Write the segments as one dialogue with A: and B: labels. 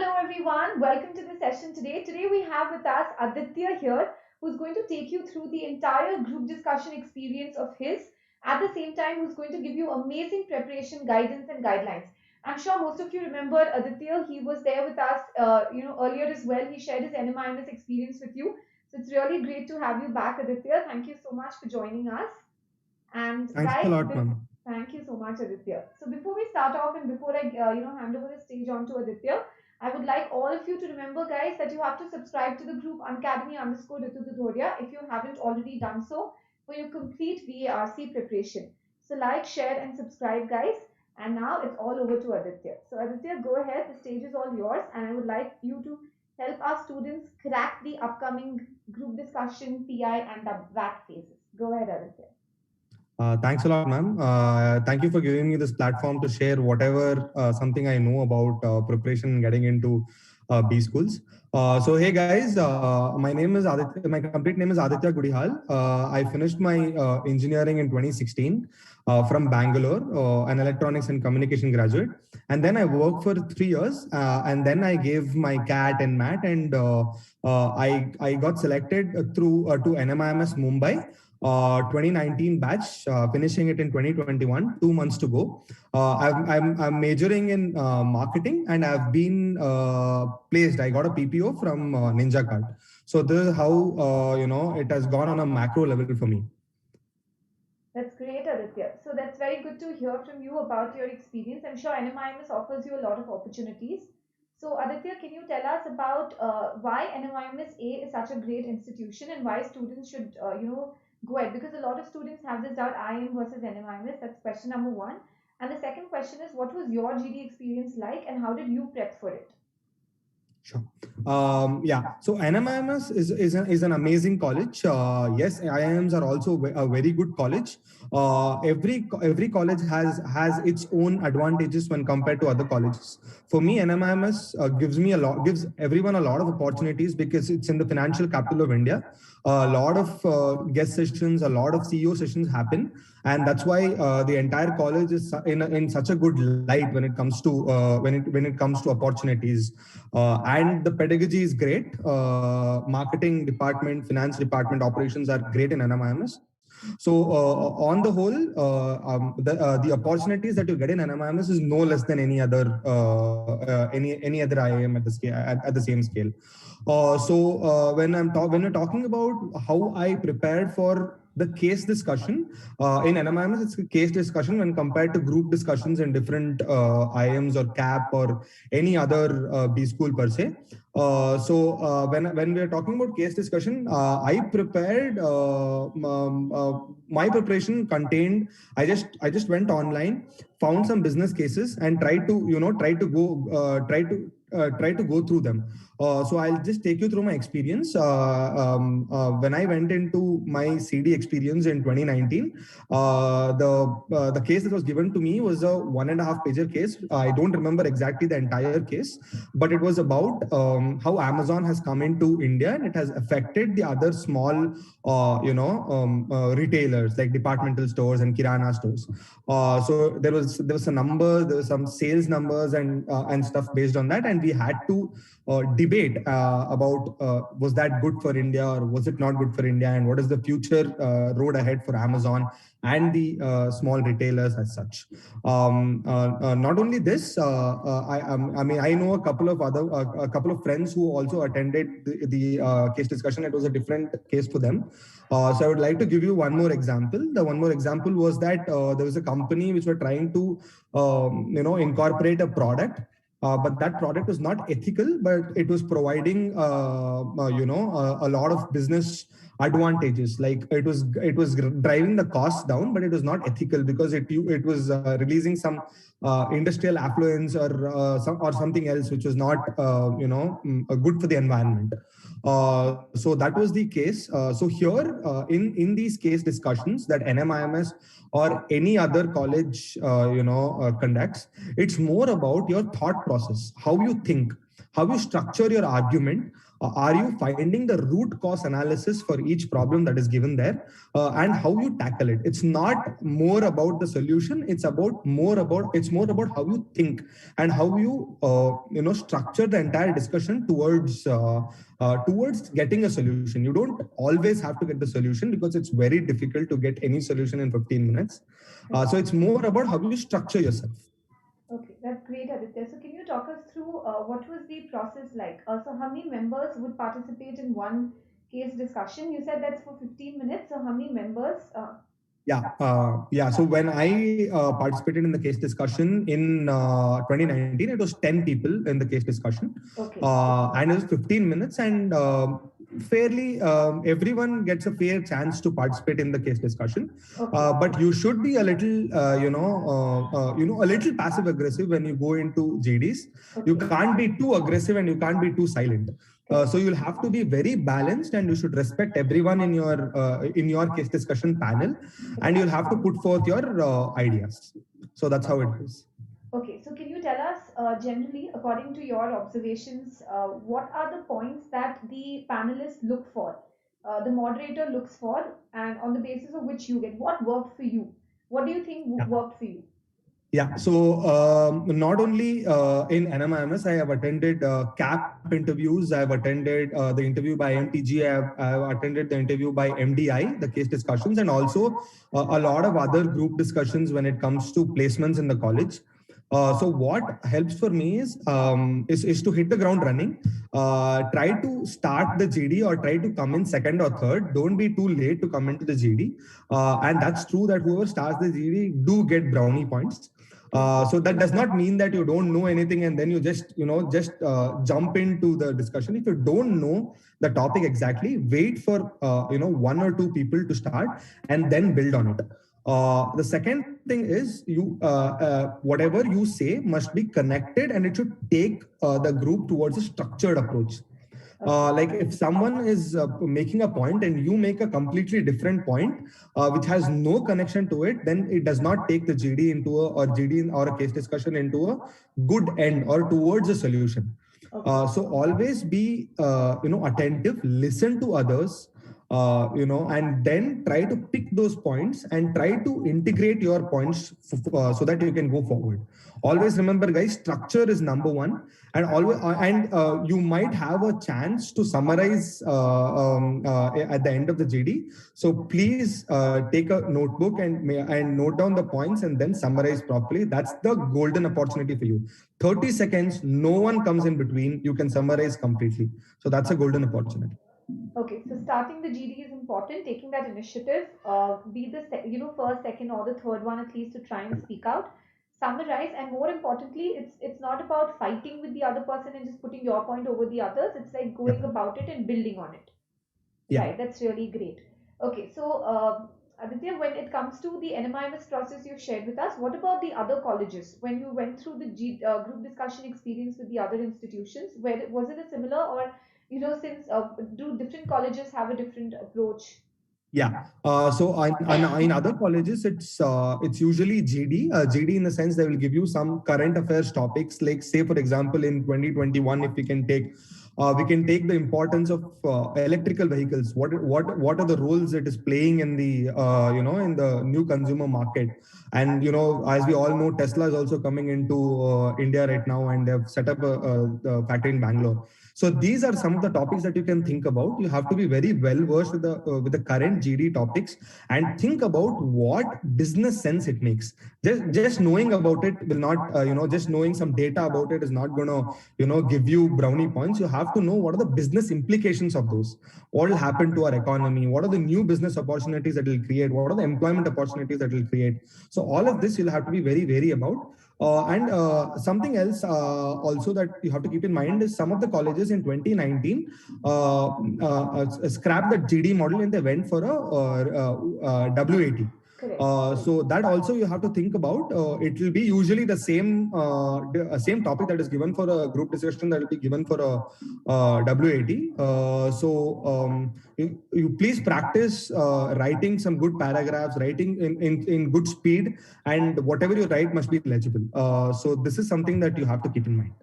A: Hello everyone, welcome to the session today. Today we have with us Aditya here, who's going to take you through the entire group discussion experience of his. At the same time, who's going to give you amazing preparation guidance and guidelines. I'm sure most of you remember Aditya. He was there with us, earlier as well. He shared his NMIMS experience with you. So it's really great to have you back, Aditya. Thank you so much for joining us. And
B: Thanks a
A: guys,
B: lot, ma'am.
A: thank you so much, Aditya. So before we start off and before I, hand over the stage on to Aditya, I would like all of you to remember, guys, that you have to subscribe to the group Unacademy_Ritu Tutoria if you haven't already done so for your complete VARC preparation. So like, share, and subscribe, guys. And now it's all over to Aditya. So Aditya, go ahead. The stage is all yours, and I would like you to help our students crack the upcoming group discussion, PI, and the VAT phases. Go ahead, Aditya.
B: Thanks a lot, ma'am. Thank you for giving me this platform to share whatever something I know about preparation and getting into B schools. So hey guys, my name is Aditya. My complete name is Aditya Gudihal. I finished my engineering in 2016 from Bangalore, an electronics and communication graduate. And then I worked for 3 years, and then I gave my CAT and MAT, and I got selected through to NMIMS Mumbai. 2019 batch, finishing it in 2021, 2 months to go. I'm majoring in marketing, and I've been placed. I got a PPO from Ninja Card. So this is how it has gone on a macro level for me.
A: That's great, Aditya. So that's very good to hear from you about your experience. I'm sure NMIMS offers you a lot of opportunities. So Aditya, can you tell us about why NMIMS A is such a great institution and why students should, go ahead? Because a lot of students have this doubt, IIM versus NMIMS. That's question number one. And the second question is, what was your GD experience like and how did you prep for it?
B: Sure. Yeah. So NMIMS is an amazing college. Yes, IIMs are also a very good college. Every college has its own advantages when compared to other colleges. For me, NMIMS gives everyone a lot of opportunities because it's in the financial capital of India. A lot of guest sessions, a lot of CEO sessions happen, and that's why the entire college is in such a good light when it comes to when it comes to opportunities. And the pedagogy is great. Marketing department, finance department, operations are great in NMIMS. So on the whole, the opportunities that you get in NMIMS is no less than any other IIM at the same scale. When you're talking about how I prepared for the case discussion in NMIMS, it's a case discussion when compared to group discussions in different IIMs or CAP or any other B school per se. When we are talking about case discussion, I prepared my preparation contained. I just went online, found some business cases, and try to go through them. So I'll just take you through my experience. When I went into my CD experience in 2019, the case that was given to me was a 1.5 pager case. I don't remember exactly the entire case, but it was about how Amazon has come into India and it has affected the other small, retailers like departmental stores and kirana stores. So there was a number, there was some sales numbers and stuff based on that, and we had to debate about was that good for India or was it not good for India, and what is the future road ahead for Amazon and the small retailers as such. Not only this, I know a couple of friends who also attended the case discussion. It was a different case for them. So I would like to give you one more example. The one more example was that there was a company which were trying to incorporate a product, but that product was not ethical, but it was providing a lot of business advantages. Like it was driving the costs down, but it was not ethical because it was releasing some industrial affluence or something else which was not good for the environment. So that was the case. So here in these case discussions that NMIMS or any other college conducts, it's more about your thought process, how you think. how you structure your argument. Are you finding the root cause analysis for each problem that is given there, and how you tackle it? It's not more about the solution. It's more about how you think and how you structure the entire discussion towards getting a solution. You don't always have to get the solution because it's very difficult to get any solution in 15 minutes. So it's more about how you structure yourself.
A: Okay, that's great, Aditya. So can you talk us through what was the process like? So how many members would participate in one case discussion? You said that's for 15 minutes. So how many members?
B: Yeah. So when I participated in the case discussion in 2019, it was 10 people in the case discussion.
A: Okay.
B: And it was 15 minutes, and fairly everyone gets a fair chance to participate in the case discussion.
A: Okay.
B: But you should be a little, a little passive aggressive when you go into GDs.
A: Okay.
B: You can't be too aggressive and you can't be too silent. So you'll have to be very balanced, and you should respect everyone in your case discussion panel, and you'll have to put forth your ideas. So that's how it goes.
A: Okay, so can you tell us generally, according to your observations, what are the points that the panelists look for, the moderator looks for, and on the basis of which you get what worked for you? What do you think worked for you?
B: Yeah, so not only in NMIMS, I have attended CAP interviews. I have attended the interview by MTG. I have attended the interview by MDI, the case discussions, and also a lot of other group discussions when it comes to placements in the college. So what helps for me is to hit the ground running. Try to start the GD or try to come in second or third. Don't be too late to come into the GD. And that's true that whoever starts the GD do get brownie points. So that does not mean that you don't know anything and then you just jump into the discussion. If you don't know the topic exactly, wait for one or two people to start and then build on it. The second thing is whatever you say must be connected, and it should take the group towards a structured approach. Like if someone is making a point and you make a completely different point which has no connection to it, then it does not take the GD or a case discussion into a good end or towards a solution. So always be attentive, listen to others, and then try to pick those points and try to integrate your points so that you can go forward. Always remember, guys, structure is number one, and you might have a chance to summarize at the end of the GD. So please take a notebook and note down the points and then summarize properly. That's the golden opportunity for you. 30 seconds, no one comes in between. You can summarize completely. So that's a golden opportunity.
A: Okay, so starting the GD is important. Taking that initiative, be the first, second, or the third one at least to try and speak out, summarize, and more importantly, it's not about fighting with the other person and just putting your point over the others. It's like going about it and building on it.
B: Yeah.
A: Right, that's really great. Okay, so Aditya, when it comes to the NMIMS process you've shared with us, what about the other colleges? When you went through the group discussion experience with the other institutions, was it a similar, or since do different colleges have a different approach?
B: Yeah. So in other colleges, it's usually GD. GD in the sense they will give you some current affairs topics. Like say, for example, in 2021, if we can take the importance of electrical vehicles. What are the roles it is playing in the in the new consumer market? And as we all know, Tesla is also coming into India right now, and they've set up a factory in Bangalore. So these are some of the topics that you can think about. You have to be very well versed with the current GD topics and think about what business sense it makes. Just knowing about it will not, just knowing some data about it is not going to, give you brownie points. You have to know what are the business implications of those. What will happen to our economy? What are the new business opportunities that will create? What are the employment opportunities that will create? So all of this you'll have to be very, very about. And something else also that you have to keep in mind is some of the colleges in 2019 scrapped the GD model and they went for a WAT. So that also you have to think about. It will be usually the same topic that is given for a group discussion that will be given for a WAT. So you please practice writing some good paragraphs, writing in good speed, and whatever you write must be legible. So this is something that you have to keep in mind.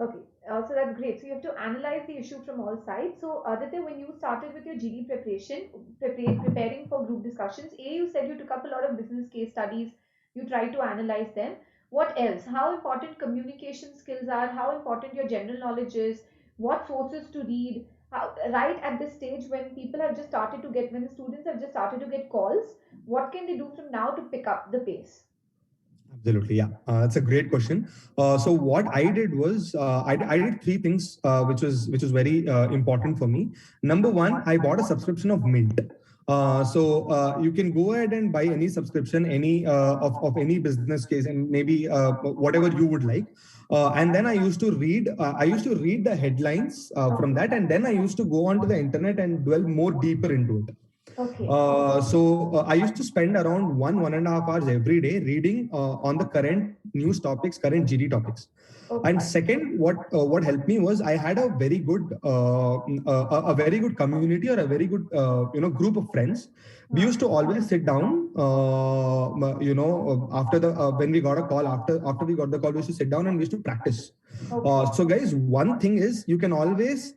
A: Okay, so that's great. So you have to analyze the issue from all sides. So Aditya, when you started with your GD preparation, preparing for group discussions, you said you took up a lot of business case studies. You tried to analyze them. What else? How important communication skills are? How important your general knowledge is? What sources to read? Right at this stage, when people have just started to get, when the students have just started to get calls, what can they do from now to pick up the pace?
B: Absolutely, yeah. That's a great question. So what I did was I did three things, which was very important for me. Number one, I bought a subscription of Mint. You can go ahead and buy any subscription, any of any business case, and maybe whatever you would like. And then I used to read the headlines from that, and then I used to go onto the internet and delve more deeper into it.
A: Okay.
B: I used to spend around 1.5 hours every day reading on the current news topics, current GD topics.
A: Okay.
B: And second, what helped me was I had a very good a very good community, or a very good group of friends. We used to always sit down, after the when we got a call, after we got the call, we used to sit down and we used to practice.
A: Okay.
B: So guys, one thing is, you can always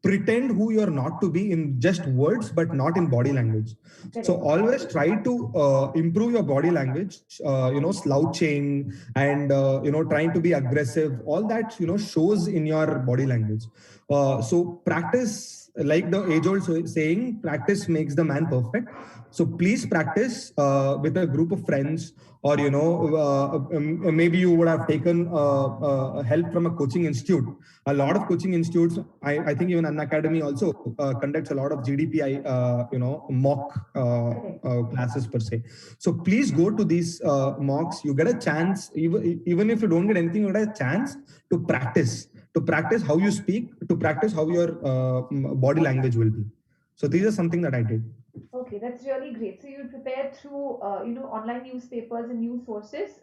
B: pretend who you're not to be in just words, but not in body language. So always try to improve your body language, slouching and trying to be aggressive, all that shows in your body language. So practice, like the age old saying, practice makes the man perfect. So please practice with a group of friends, or maybe you would have taken help from a coaching institute. A lot of coaching institutes, I think even Unacademy also conducts a lot of GDPI mock classes per se. So please go to these mocks. You get a chance, even if you don't get anything, you get a chance to practice how you speak, to practice how your body language will be. So these are something that I did.
A: Okay, that's really great. So you prepared through, online newspapers and news sources,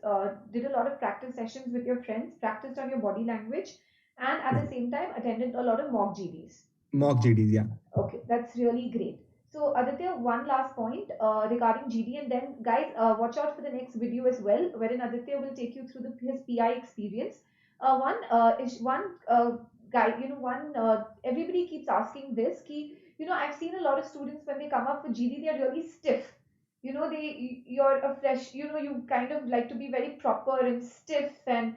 A: did a lot of practice sessions with your friends, practiced on your body language, and at the same time attended a lot of mock GDs.
B: Mock GDs, yeah.
A: Okay, that's really great. So Aditya, one last point regarding GD, and then guys, watch out for the next video as well, wherein Aditya will take you through his PI experience. Guy, everybody keeps asking this. I've seen a lot of students when they come up for GD, they're really stiff. You're a fresh, you kind of like to be very proper and stiff, and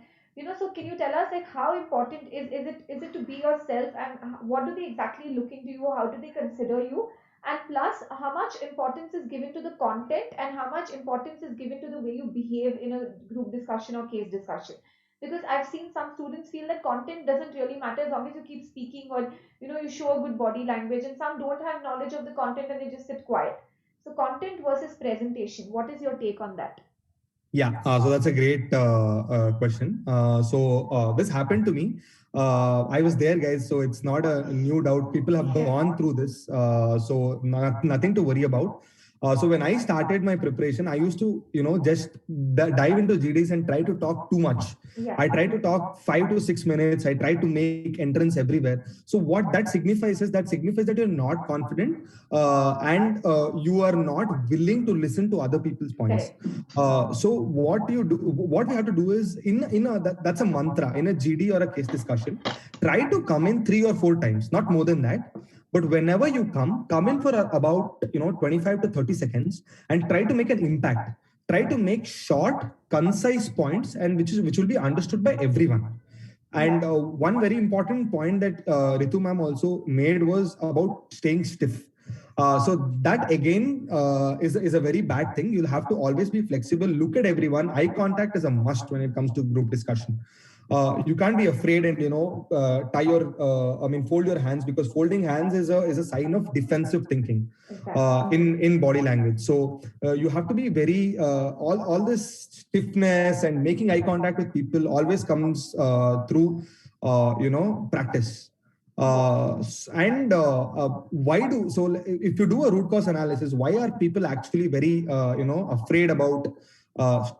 A: so can you tell us, like, how important is it to be yourself, and what do they exactly look into you? How do they consider you? And plus, how much importance is given to the content, and how much importance is given to the way you behave in a group discussion or case discussion? Because I've seen some students feel that content doesn't really matter as long as you keep speaking, or you show a good body language, and some don't have knowledge of the content and they just sit quiet. So content versus presentation, what is your take on that?
B: Yeah, so that's a great question. This happened to me. I was there, guys, so it's not a new doubt. People have gone through this, nothing to worry about. So when I started my preparation, I used to, just dive into GDs and try to talk too much.
A: Yeah.
B: I try to talk 5 to 6 minutes. I try to make entrance everywhere. So what that signifies is that you're not confident, and you are not willing to listen to other people's points. So what you have to do is, that's a mantra in a GD or a case discussion. Try to come in 3 or 4 times, not more than that. But whenever you come in for about 25 to 30 seconds, and try to make an impact. Try to make short, concise points, and which will be understood by everyone. And one very important point that Ritu ma'am also made was about staying stiff. So that again is a very bad thing. You'll have to always be flexible. Look at everyone. Eye contact is a must when it comes to group discussion. You can't be afraid and fold your hands, because folding hands is a sign of defensive thinking in body language. So you have to be very all this stiffness and making eye contact with people always comes through practice. If you do a root cause analysis, why are people actually very afraid about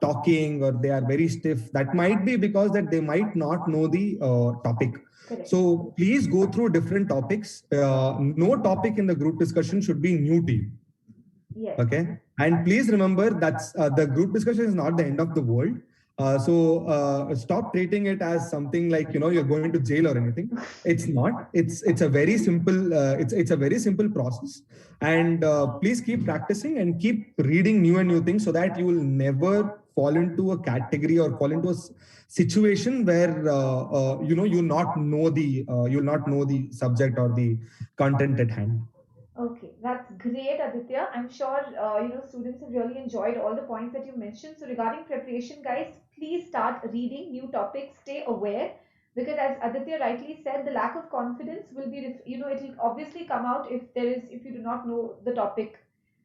B: talking, or they are very stiff? That might be because that they might not know the topic.
A: Correct.
B: So please go through different topics. No topic in the group discussion should be new to you.
A: Yes.
B: Okay. And please remember that the group discussion is not the end of the world. Stop treating it as something like you're going to jail or anything. It's not. It's a very simple it's a very simple process, and please keep practicing and keep reading new and new things so that you will never fall into a category or fall into a situation where you'll not know the subject or the content at hand.
A: Okay, that's great, Aditya. I'm sure students have really enjoyed all the points that you mentioned. So regarding preparation, guys, please start reading new topics. Stay aware, because as Aditya rightly said, the lack of confidence will be it will obviously come out if you do not know the topic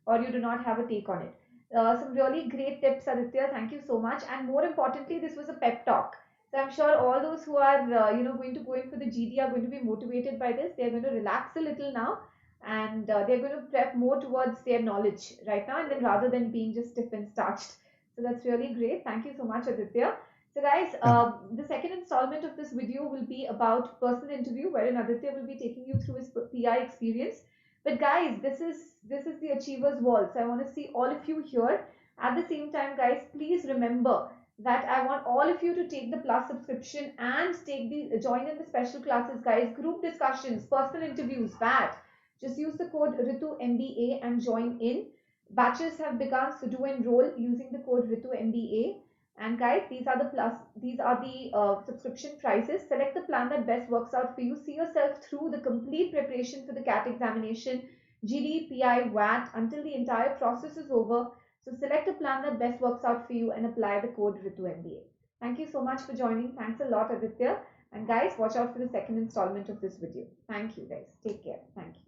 A: or you do not have a take on it. Some really great tips, Aditya. Thank you so much. And more importantly, this was a pep talk. So I'm sure all those who are going to go in for the GD are going to be motivated by this. They're going to relax a little now, and they're going to prep more towards their knowledge right now, and then rather than being just stiff and starched. So that's really great. Thank you so much, Aditya. So guys,
B: Yeah.
A: the second installment of this video will be about personal interview, wherein Aditya will be taking you through his PI experience. But guys, this is the Achievers Wall. So I want to see all of you here. At the same time, guys, please remember that I want all of you to take the Plus subscription and join in the special classes, guys, group discussions, personal interviews, VAT. Just use the code RITUMBA and join in. Batches have begun, so do enroll using the code RITUMBA. And guys, these are the subscription prices. Select the plan that best works out for you. See yourself through the complete preparation for the CAT examination, GD, PI, VAT until the entire process is over. So select a plan that best works out for you and apply the code RITUMBA. Thank you so much for joining. Thanks a lot, Aditya. And guys, watch out for the second installment of this video. Thank you, guys. Take care. Thank you.